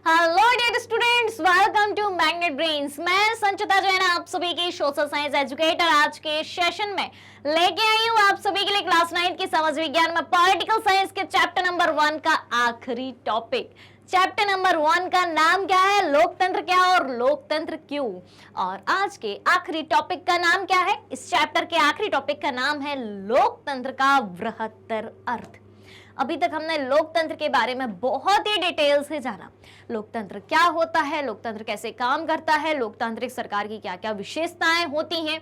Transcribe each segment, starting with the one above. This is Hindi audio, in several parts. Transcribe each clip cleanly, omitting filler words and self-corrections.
Hello dear students, welcome to magnet brains. मैं संचिता जैन आप सभी की सोशल साइंस एजुकेटर आज के सेशन में लेके आई हूँ आप सभी के लिए क्लास 9 की समाज विज्ञान में पॉलिटिकल साइंस के चैप्टर नंबर 1 का आखिरी टॉपिक। चैप्टर नंबर 1 का नाम क्या है? लोकतंत्र क्या और लोकतंत्र क्यों। और आज के आखिरी टॉपिक का नाम क्या है? इस चैप्टर के आखिरी टॉपिक का नाम है लोकतंत्र का बृहत्तर अर्थ। अभी तक हमने लोकतंत्र के बारे में बहुत ही डिटेल से जाना। लोकतंत्र क्या होता है, लोकतंत्र कैसे काम करता है, लोकतांत्रिक सरकार की क्या क्या विशेषताएं होती हैं,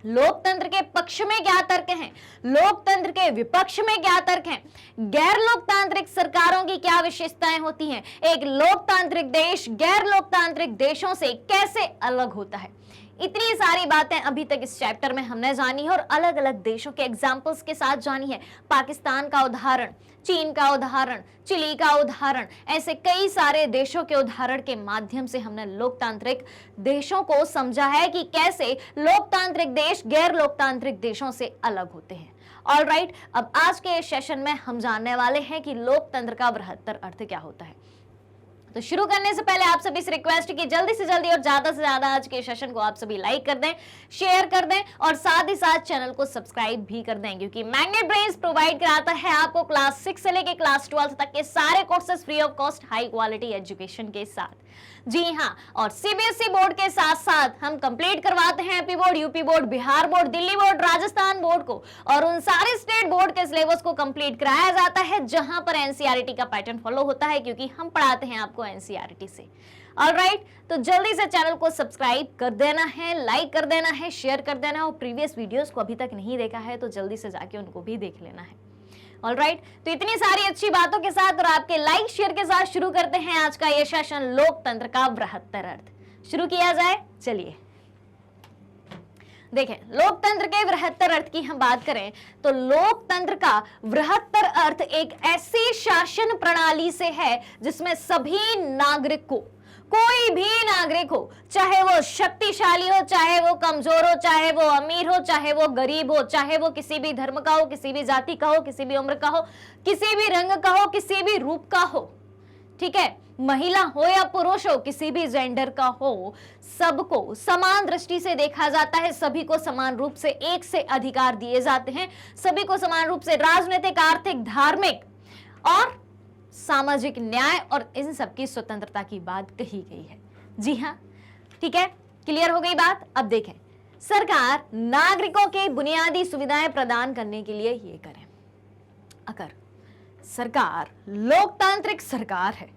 लोकतंत्र के पक्ष में क्या तर्क हैं, लोकतंत्र के विपक्ष में क्या तर्क हैं, गैर लोकतांत्रिक सरकारों की क्या विशेषताएं होती हैं, एक लोकतांत्रिक देश गैर लोकतांत्रिक देशों से कैसे अलग होता है। इतनी सारी बातें अभी तक इस चैप्टर में हमने जानी है और अलग अलग देशों के एग्जाम्पल्स के साथ जानी है। पाकिस्तान का उदाहरण, चीन का उदाहरण, चिली का उदाहरण, ऐसे कई सारे देशों के उदाहरण के माध्यम से हमने लोकतांत्रिक देशों को समझा है कि कैसे लोकतांत्रिक देश गैर लोकतांत्रिक देशों से अलग होते हैं। ऑलराइट, अब आज के सेशन में हम जानने वाले हैं कि लोकतंत्र का बृहत्तर अर्थ क्या होता है। तो शुरू करने से पहले आप सभी से रिक्वेस्ट की जल्दी से जल्दी और ज्यादा से ज्यादा आज के सेशन को आप सभी लाइक कर दें, शेयर कर दें और साथ ही साथ चैनल को सब्सक्राइब भी कर दें, क्योंकि मैग्नेट ब्रेन्स प्रोवाइड कराता है आपको क्लास 6 से लेकर क्लास 12 तक के सारे courses free of cost high quality education के साथ। जी हाँ, और सीबीएसई बोर्ड के साथ साथ हम कंप्लीट करवाते हैं MP board, UP board, Bihar board, Delhi board, Rajasthan board को, और उन सारे स्टेट बोर्ड के सिलेबस को कंप्लीट कराया जाता है जहां पर एनसीईआरटी का पैटर्न फॉलो होता है, क्योंकि हम पढ़ाते हैं आपको एनसीईआरटी से। ऑलराइट, तो जल्दी से चैनल को सब्सक्राइब कर देना है, लाइक कर देना है, शेयर कर देना है, और प्रीवियस वीडियोस को अभी तक नहीं देखा है तो जल्दी से जाके उनको भी देख लेना है। ऑलराइट, तो इतनी सारी अच्छी बातों के साथ और आपके लाइक शेयर के साथ शुरू करते हैं आज का ये सेशन, लोकतंत्र का बृहत्तर अर्थ। शुरू किया जाए, चलिए देखें। लोकतंत्र के बृहत्तर अर्थ की हम बात करें तो लोकतंत्र का बृहत्तर अर्थ एक ऐसी शासन प्रणाली से है जिसमें सभी नागरिक को, कोई भी नागरिक हो, चाहे वो शक्तिशाली हो, चाहे वो कमजोर हो, चाहे वो अमीर हो, चाहे वो गरीब हो, चाहे वो किसी भी धर्म का हो, किसी भी जाति का हो, किसी भी उम्र का हो, किसी भी रंग का हो, किसी भी रूप का हो, ठीक है, महिला हो या पुरुष हो, किसी भी जेंडर का हो, सबको समान दृष्टि से देखा जाता है, सभी को समान रूप से एक से अधिकार दिए जाते हैं, सभी को समान रूप से राजनीतिक, आर्थिक, धार्मिक और सामाजिक न्याय और इन सब की स्वतंत्रता की बात कही गई है। जी हाँ, ठीक है, क्लियर हो गई बात। अब देखें, सरकार नागरिकों के बुनियादी सुविधाएं प्रदान करने के लिए ये करें। अगर सरकार लोकतांत्रिक सरकार है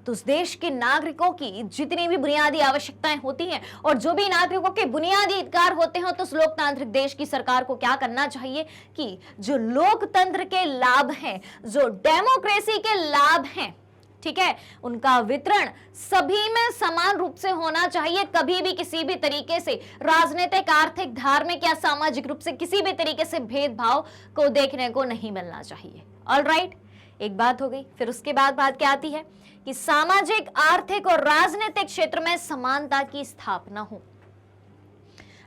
तो उस देश के नागरिकों की जितनी भी बुनियादी आवश्यकताएं होती हैं और जो भी नागरिकों के बुनियादी अधिकार होते हैं, तो उस लोकतांत्रिक देश की सरकार को क्या करना चाहिए कि जो लोकतंत्र के लाभ हैं, जो डेमोक्रेसी के लाभ हैं, ठीक है, उनका वितरण सभी में समान रूप से होना चाहिए। कभी भी किसी भी तरीके से राजनीतिक, आर्थिक, धार्मिक या सामाजिक रूप से किसी भी तरीके से भेदभाव को देखने को नहीं मिलना चाहिए। ऑलराइट, एक बात हो गई। फिर उसके बाद बात क्या आती है कि सामाजिक, आर्थिक और राजनीतिक क्षेत्र में समानता की स्थापना हो।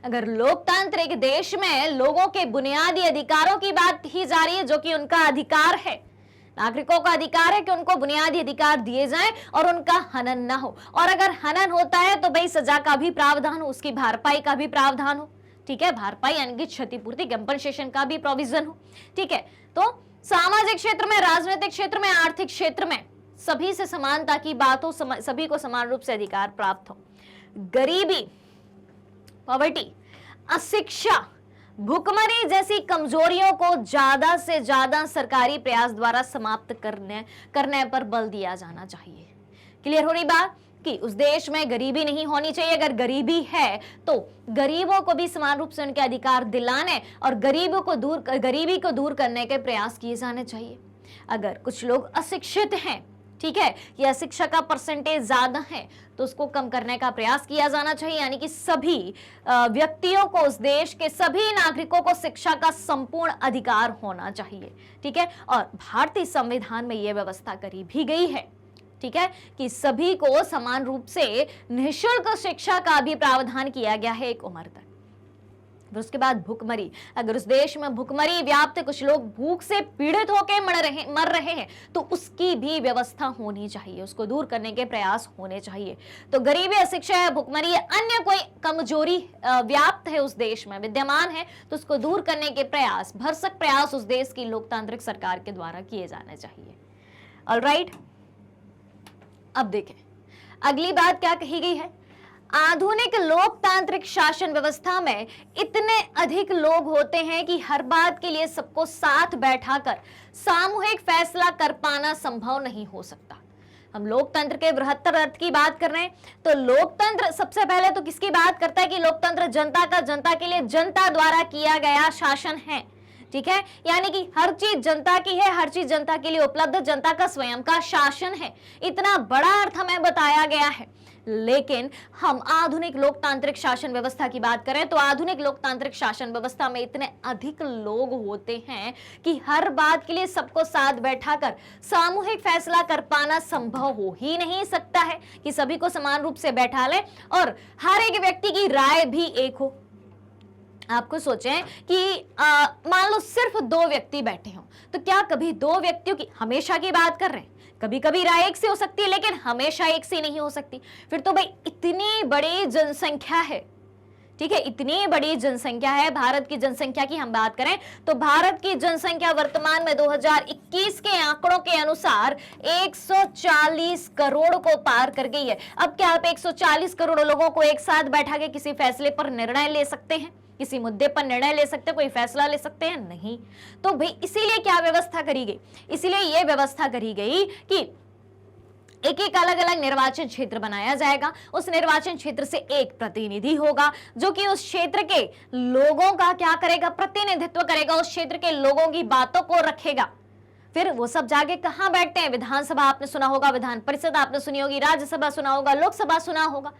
अगर लोकतांत्रिक देश में लोगों के बुनियादी अधिकारों की बात की जा रही है, जो कि उनका अधिकार है, नागरिकों का अधिकार है कि उनको बुनियादी अधिकार दिए जाएं और उनका हनन ना हो, और अगर हनन होता है तो भाई सजा का भी प्रावधान हो, उसकी भरपाई का भी प्रावधान हो, ठीक है, भरपाई यानी कि क्षतिपूर्ति, कंपनसेशन का भी प्रोविजन हो, ठीक है। तो सामाजिक क्षेत्र में, राजनीतिक क्षेत्र में, आर्थिक क्षेत्र में सभी से समानता की बात हो, सभी को समान रूप से अधिकार प्राप्त हो। गरीबी, पॉवर्टी, अशिक्षा, भुखमरी जैसी कमजोरियों को ज्यादा से ज्यादा सरकारी प्रयास द्वारा समाप्त करने पर बल दिया जाना चाहिए। क्लियर हो रही बात कि उस देश में गरीबी नहीं होनी चाहिए। अगर गरीबी है तो गरीबों को भी समान रूप से उनके अधिकार दिलाने और गरीबी को दूर करने के प्रयास किए जाने चाहिए। अगर कुछ लोग अशिक्षित हैं, ठीक है, या शिक्षा का परसेंटेज ज्यादा है, तो उसको कम करने का प्रयास किया जाना चाहिए, यानी कि सभी व्यक्तियों को, उस देश के सभी नागरिकों को शिक्षा का संपूर्ण अधिकार होना चाहिए, ठीक है। और भारतीय संविधान में यह व्यवस्था करी भी गई है, ठीक है, कि सभी को समान रूप से निःशुल्क शिक्षा का भी प्रावधान किया गया है एक उम्र तक। फिर उसके बाद भूखमरी। अगर उस देश में भूखमरी व्याप्त है, कुछ लोग भूख से पीड़ित होकर मर रहे हैं, तो उसकी भी व्यवस्था होनी चाहिए, उसको दूर करने के प्रयास होने चाहिए। तो गरीबी, अशिक्षा, भूखमरी या अन्य कोई कमजोरी व्याप्त है उस देश में विद्यमान है, तो उसको दूर करने के प्रयास, भरसक प्रयास उस देश की लोकतांत्रिक सरकार के द्वारा किए जाने चाहिए। ऑलराइट, अब देखें अगली बात क्या कही गई है। आधुनिक लोकतांत्रिक शासन व्यवस्था में इतने अधिक लोग होते हैं कि हर बात के लिए सबको साथ बैठाकर सामूहिक फैसला कर पाना संभव नहीं हो सकता। हम लोकतंत्र के बृहत्तर अर्थ की बात कर रहे हैं, तो लोकतंत्र सबसे पहले तो किसकी बात करता है कि लोकतंत्र जनता का, जनता के लिए, जनता द्वारा किया गया शासन है। ठीक है, यानी कि हर चीज जनता की है, हर चीज जनता के लिए उपलब्ध, जनता का स्वयं का शासन है। इतना बड़ा अर्थ हमें बताया गया है। लेकिन हम आधुनिक लोकतांत्रिक शासन व्यवस्था की बात करें तो आधुनिक लोकतांत्रिक शासन व्यवस्था में इतने अधिक लोग होते हैं कि हर बात के लिए सबको साथ बैठाकर सामूहिक फैसला कर पाना संभव हो ही नहीं सकता है कि सभी को समान रूप से बैठा लें और हर एक व्यक्ति की राय भी एक हो। आपको सोचें कि मान लो सिर्फ 2 व्यक्ति बैठे हों, तो क्या कभी 2 व्यक्तियों की, हमेशा की बात कर रहे हैं, कभी कभी राय एक से हो सकती है लेकिन हमेशा एक से नहीं हो सकती। फिर तो भाई इतनी बड़ी जनसंख्या है, ठीक है, इतनी बड़ी जनसंख्या है। भारत की जनसंख्या की हम बात करें तो भारत की जनसंख्या वर्तमान में 2021 के आंकड़ों के अनुसार 140 करोड़ को पार कर गई है। अब क्या आप 140 करोड़ लोगों को एक साथ बैठा के किसी फैसले पर निर्णय ले सकते हैं, किसी मुद्दे पर निर्णय ले सकते हैं, कोई फैसला ले सकते हैं? नहीं। तो भाई इसीलिए क्या व्यवस्था करी गई, इसीलिए यह व्यवस्था करी गई कि एक एक अलग अलग निर्वाचन क्षेत्र बनाया जाएगा। उस निर्वाचन क्षेत्र से एक प्रतिनिधि होगा जो कि उस क्षेत्र के लोगों का क्या करेगा, प्रतिनिधित्व करेगा, उस क्षेत्र के लोगों की बातों को रखेगा। फिर वो सब जाके कहां बैठते हैं, विधानसभा आपने सुना होगा, विधान परिषद आपने सुनी होगी, राज्यसभा सुना होगा, लोकसभा सुना होगा।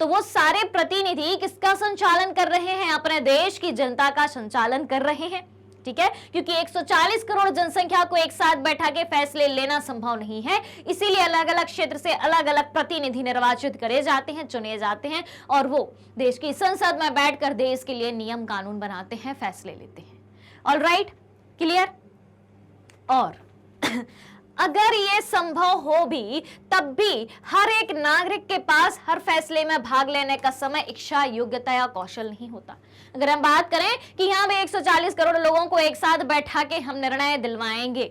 तो वो सारे प्रतिनिधि किसका संचालन कर रहे हैं, अपने देश की जनता का संचालन कर रहे हैं। ठीक है, क्योंकि 140 करोड़ जनसंख्या को एक साथ बैठा के फैसले लेना संभव नहीं है, इसीलिए अलग अलग क्षेत्र से अलग अलग प्रतिनिधि निर्वाचित करे जाते हैं, चुने जाते हैं और वो देश की संसद में बैठकर देश के लिए नियम कानून बनाते हैं, फैसले लेते हैं। Alright, clear. और अगर ये संभव हो भी तब भी हर एक नागरिक के पास हर फैसले में भाग लेने का समय, इच्छा, योग्यता या कौशल नहीं होता। अगर हम बात करें कि यहाँ पे 140 करोड़ लोगों को एक साथ बैठा के हम निर्णय दिलवाएंगे,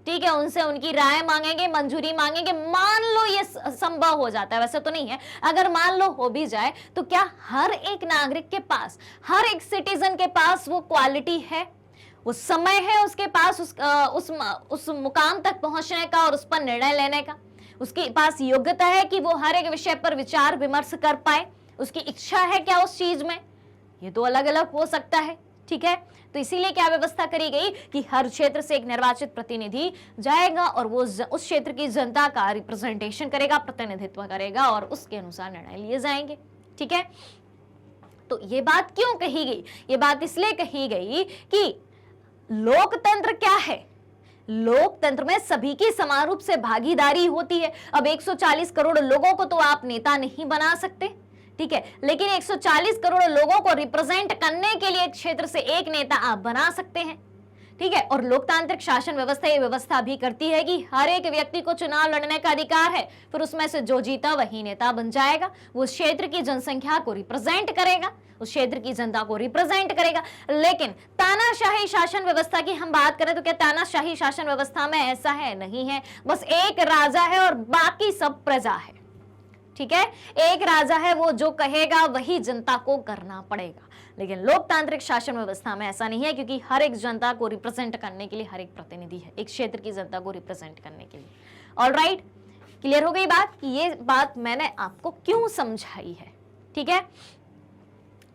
ठीक है, उनसे उनकी राय मांगेंगे, मंजूरी मांगेंगे, मान लो ये संभव हो जाता है, वैसे तो नहीं है, अगर मान लो हो भी जाए तो क्या हर एक नागरिक के पास, हर एक सिटीजन के पास वो क्वालिटी है, उस समय है उसके पास उस मुकाम तक पहुंचने का और उस पर निर्णय लेने का, उसके पास योग्यता है कि वो हर एक विषय पर विचार विमर्श कर पाए, उसकी इच्छा है क्या उस चीज में? ये तो अलग अलग हो सकता है। ठीक है, तो इसीलिए क्या व्यवस्था करी गई कि हर क्षेत्र से एक निर्वाचित प्रतिनिधि जाएगा और वो उस क्षेत्र की जनता का रिप्रेजेंटेशन करेगा, प्रतिनिधित्व करेगा और उसके अनुसार निर्णय लिए जाएंगे। ठीक है, तो ये बात क्यों कही गई? ये बात इसलिए कही गई कि लोकतंत्र क्या है, लोकतंत्र में सभी की समान रूप से भागीदारी होती है। अब 140 करोड़ लोगों को तो आप नेता नहीं बना सकते, ठीक है, लेकिन 140 करोड़ लोगों को रिप्रेजेंट करने के लिए एक क्षेत्र से एक नेता आप बना सकते हैं। ठीक है, और लोकतांत्रिक शासन व्यवस्था ये व्यवस्था भी करती है कि हर एक व्यक्ति को चुनाव लड़ने का अधिकार है, फिर उसमें से जो जीता वही नेता बन जाएगा, वो उस क्षेत्र की जनसंख्या को रिप्रेजेंट करेगा, उस क्षेत्र की जनता को रिप्रेजेंट करेगा। लेकिन तानाशाही शासन व्यवस्था की हम बात करें तो क्या तानाशाही शासन व्यवस्था में ऐसा है? नहीं है, बस एक राजा है और बाकी सब प्रजा है। ठीक है, एक राजा है, वो जो कहेगा वही जनता को करना पड़ेगा। लेकिन लोकतांत्रिक शासन व्यवस्था में ऐसा नहीं है, क्योंकि हर एक जनता को रिप्रेजेंट करने के लिए हर एक प्रतिनिधि है, एक क्षेत्र की जनता को रिप्रेजेंट करने के लिए। ऑलराइट, क्लियर हो गई बात कि ये बात मैंने आपको क्यों समझाई है। ठीक है,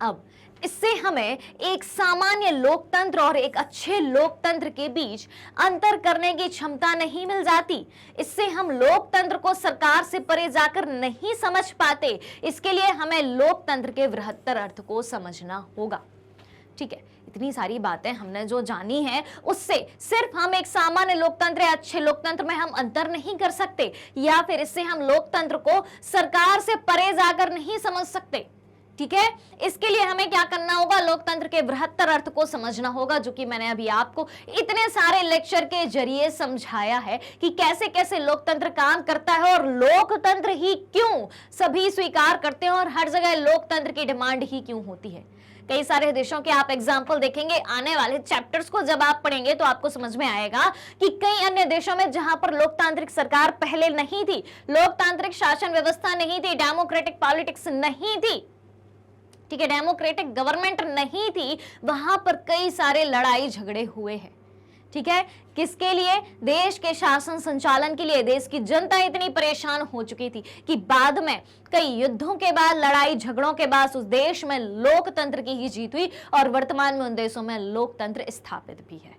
अब इससे हमें एक सामान्य लोकतंत्र और एक अच्छे लोकतंत्र के बीच अंतर करने की क्षमता नहीं मिल जाती। इससे हम लोकतंत्र को सरकार से परे जाकर नहीं समझ पाते। इसके लिए हमें लोकतंत्र के बृहत्तर अर्थ को समझना होगा। ठीक है, इतनी सारी बातें हमने जो जानी है, उससे सिर्फ हम एक सामान्य लोकतंत्र या अच्छे लोकतंत्र में हम अंतर नहीं कर सकते, या फिर इससे हम लोकतंत्र को सरकार से परे जाकर नहीं समझ सकते। ठीक है, इसके लिए हमें क्या करना होगा, लोकतंत्र के बृहत्तर अर्थ को समझना होगा, जो कि मैंने अभी आपको इतने सारे लेक्चर के जरिए समझाया है कि कैसे कैसे लोकतंत्र काम करता है और लोकतंत्र ही क्यों सभी स्वीकार करते हैं और हर जगह लोकतंत्र की डिमांड ही क्यों होती है। कई सारे देशों के आप एग्जाम्पल देखेंगे, आने वाले चैप्टर्स को जब आप पढ़ेंगे तो आपको समझ में आएगा कि कई अन्य देशों में जहां पर लोकतांत्रिक सरकार पहले नहीं थी, लोकतांत्रिक शासन व्यवस्था नहीं थी, डेमोक्रेटिक पॉलिटिक्स नहीं थी, ठीक है, डेमोक्रेटिक गवर्नमेंट नहीं थी, वहां पर कई सारे लड़ाई झगड़े हुए हैं। ठीक है, किसके लिए, देश के शासन संचालन के लिए। देश की जनता इतनी परेशान हो चुकी थी कि बाद में कई युद्धों के बाद, लड़ाई झगड़ों के बाद उस देश में लोकतंत्र की ही जीत हुई और वर्तमान में उन देशों में लोकतंत्र स्थापित भी है।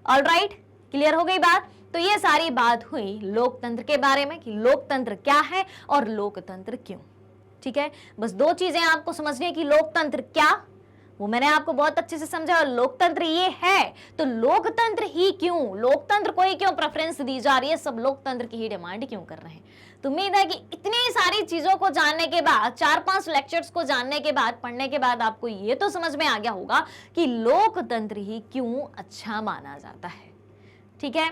ऑलराइट, क्लियर हो गई बात। तो ये सारी बात हुई लोकतंत्र के बारे में कि लोकतंत्र क्या है और लोकतंत्र क्यों। ठीक है, बस दो चीजें आपको समझनी है कि लोकतंत्र क्या, वो मैंने आपको बहुत अच्छे से समझा, और लोकतंत्र ये है तो लोकतंत्र ही क्यों, लोकतंत्र को ही क्यों प्रेफरेंस दी जा रही है, सब लोकतंत्र की ही डिमांड क्यों कर रहे हैं। तो उम्मीद है कि इतनी सारी चीजों को जानने के बाद, 4-5 लेक्चर्स को जानने के बाद, पढ़ने के बाद आपको ये तो समझ में आ गया होगा कि लोकतंत्र ही क्यों अच्छा माना जाता है। ठीक है,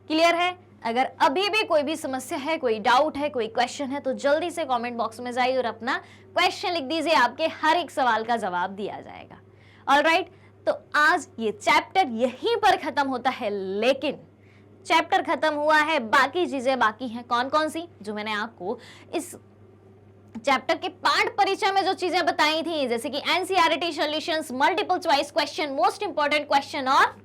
क्लियर है। अगर अभी भी कोई भी समस्या है, कोई डाउट है, कोई क्वेश्चन है, तो जल्दी से कमेंट बॉक्स में जाइए और अपना क्वेश्चन लिख दीजिए, आपके हर एक सवाल का जवाब दिया जाएगा। ऑलराइट, तो आज ये चैप्टर यहीं पर खत्म होता है, लेकिन चैप्टर खत्म हुआ है, बाकी चीजें बाकी हैं। कौन कौन सी, जो मैंने आपको इस चैप्टर के पाठ परिचय में जो चीजें बताई थी, जैसे कि NCERT solutions, multiple choice question, most important question और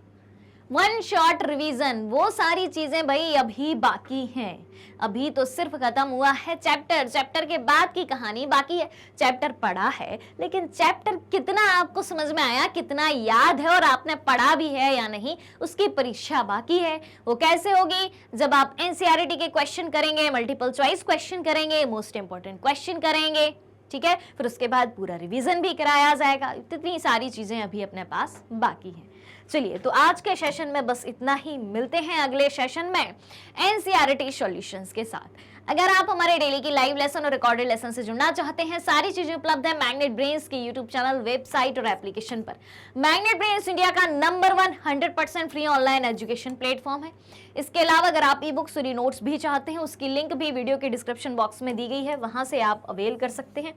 वन शॉट रिवीजन, वो सारी चीजें भाई अभी बाकी हैं। अभी तो सिर्फ खत्म हुआ है चैप्टर, चैप्टर के बाद की कहानी बाकी है। चैप्टर पढ़ा है, लेकिन चैप्टर कितना आपको समझ में आया, कितना याद है और आपने पढ़ा भी है या नहीं, उसकी परीक्षा बाकी है। वो कैसे होगी, जब आप एनसीईआरटी के क्वेश्चन करेंगे, मल्टीपल चॉइस क्वेश्चन करेंगे, मोस्ट इंपॉर्टेंट क्वेश्चन करेंगे, ठीक है, फिर उसके बाद पूरा रिवीजन भी कराया जाएगा। इतनी सारी चीजें अभी अपने पास बाकी हैं। चलिए, तो आज के सेशन में बस इतना ही, मिलते हैं अगले सेशन में एनसीईआरटी सॉल्यूशंस के साथ। अगर आप हमारे डेली की लाइव लेसन और रिकॉर्डेड लेसन से जुड़ना चाहते हैं, सारी चीजें उपलब्ध है मैग्नेट ब्रेन्स के यूट्यूब चैनल, वेबसाइट और एप्लीकेशन पर। मैग्नेट ब्रेन्स इंडिया का number 1 100% free online education platform है। इसके अलावा अगर आप ई बुक्स और नोट्स भी चाहते हैं, उसकी लिंक भी वीडियो के डिस्क्रिप्शन बॉक्स में दी गई है, वहां से आप अवेल कर सकते हैं।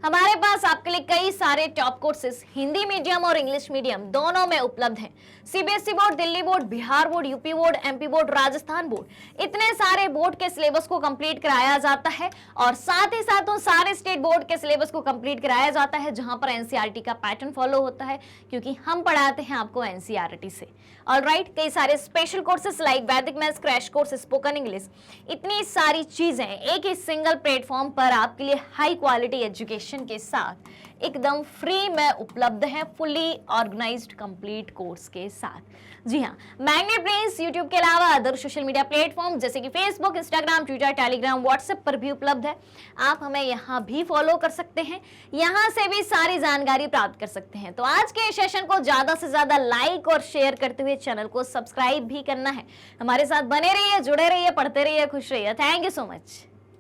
हमारे पास आपके लिए कई सारे टॉप कोर्सेज हिंदी मीडियम और इंग्लिश मीडियम दोनों में उपलब्ध हैं। CBSE board, Delhi board, Bihar board, UP board, MP board, Rajasthan board, इतने सारे बोर्ड के सिलेबस को कंप्लीट कराया जाता है और साथ ही साथ उन सारे स्टेट बोर्ड के सिलेबस को कंप्लीट कराया जाता है जहां पर एनसीईआरटी का पैटर्न फॉलो होता है, क्योंकि हम पढ़ाते हैं आपको एनसीईआरटी से। ऑलराइट, कई सारे स्पेशल कोर्सेज लाइक वैदिक maths, crash course, spoken English, इतनी सारी चीजें एक ही सिंगल प्लेटफॉर्म पर आपके लिए हाई क्वालिटी एजुकेशन के साथ एकदम फ्री में उपलब्ध है, फुली ऑर्गेनाइज्ड कंप्लीट कोर्स के साथ। जी हाँ, मैग्नेट ब्रेन्स यूट्यूब के अलावा अदर सोशल मीडिया प्लेटफॉर्म जैसे कि Facebook, Instagram, Twitter, Telegram, WhatsApp पर भी उपलब्ध है। आप हमें यहाँ भी फॉलो कर सकते हैं, यहाँ से भी सारी जानकारी प्राप्त कर सकते हैं। तो आज के सेशन को ज्यादा से ज्यादा लाइक और शेयर करते हुए चैनल को सब्सक्राइब भी करना है। हमारे साथ बने रहिए, जुड़े रहिए, पढ़ते रहिए, खुश रहिए। Thank you so much.